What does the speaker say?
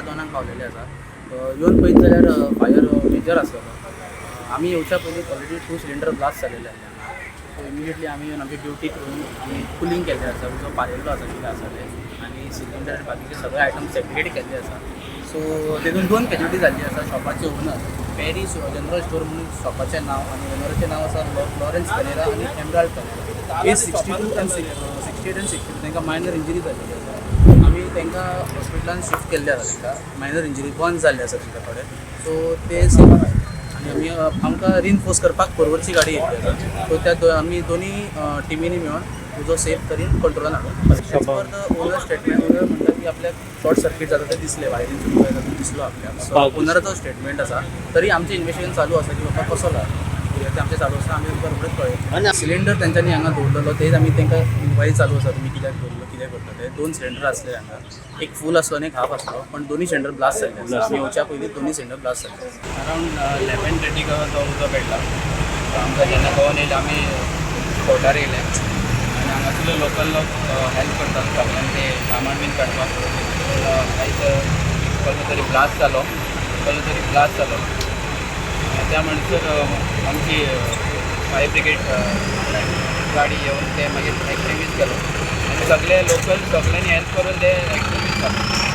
दोनांक पावलेले आसा येवन पळयत जाल्यार फायर मेजर आसलेलो आमी येवच्या पयलीं ऑलरेडी 2 सिलिंडर ब्लास्ट जालेले आसले सो इमिडिएटली आमी येवन आमची ड्युटी करून आमी कुलींग केल्लें आसा जो पारेल्लो आसा कितें आसा तें आनी सिलिंडर बाकीचे सगळे आयटम सेपरेट केल्ले आसा सो तेतून 2 कॅज्युलिटी जाल्ली आसा शॉपाचे ओनर पॅरीस जनरल स्टोर म्हणून शॉपाचें नांव आनी ओनराचें नांव आसा लॉरेन्स पेरेरा आनी Emerald Pereira age 62 and 68 and 62 तांकां मायनर इंजरी जाल्ली आसा आमी तांकां हॉस्पिटलान शिफ्ट केल्ले आसा तांकां मायनर इंजरी बंद जाल्ले आसा तांकां थोडे सो ते सेफ आसा आनी आमी आमकां रिनफोर्स करपाक फोरवर्डची गाडी येतली आसा सो त्या आमी दोनी टिमीनी मेळून तुजो सेफ तरेन कंट्रोलान हाडून for the owner statement owner म्हणटा की आपल्याक शॉर्ट सर्कीट जाता तें दिसलें वायरीन सुटलें जाता दिसलो आपल्याक सो ओनराचो स्टेटमेंट आसा तरी आमचें इन्वेस्टिगेशन चालू आसा की बाबा कसो लागलो तें आमचें चालू आसा आमी तुमकां रोखडेंच कळयतले सिलिंडर तेंच्यांनी हांगा दवरलेलो तेच आमी तांकां इन्क्वायरी चालू आसा तुमी कित्याक दवरलो कितें करता ते 2 सिलिंडर आसले हांगा एक फूल आसलो आनी एक हाफ आसलो पण दोनी सिलिंडर ब्लास्ट जाल्ले आसा आमी येवच्या पयलीं दोनी सिलिंडर ब्लास्ट जाल्ले अरावंड 11:30 तो उजो पेटला आमकां जेन्ना कळोन येयलें आमी कोर्टार येयले आनी हांगासरले लोकल लोक हेल्प करतात सगळ्यांक ते सामान बीन काडपाक आयज कसलो तरी ब्लास्ट जालो त्या म्हणसर आमची फायर ब्रिगेड गाडी येवन ते मागीर एक्टिव्हिस्ट केलो आनी सगळे लोकल सगळ्यांनी हेल्प करून ते एक्टिव्हिस्ट जालो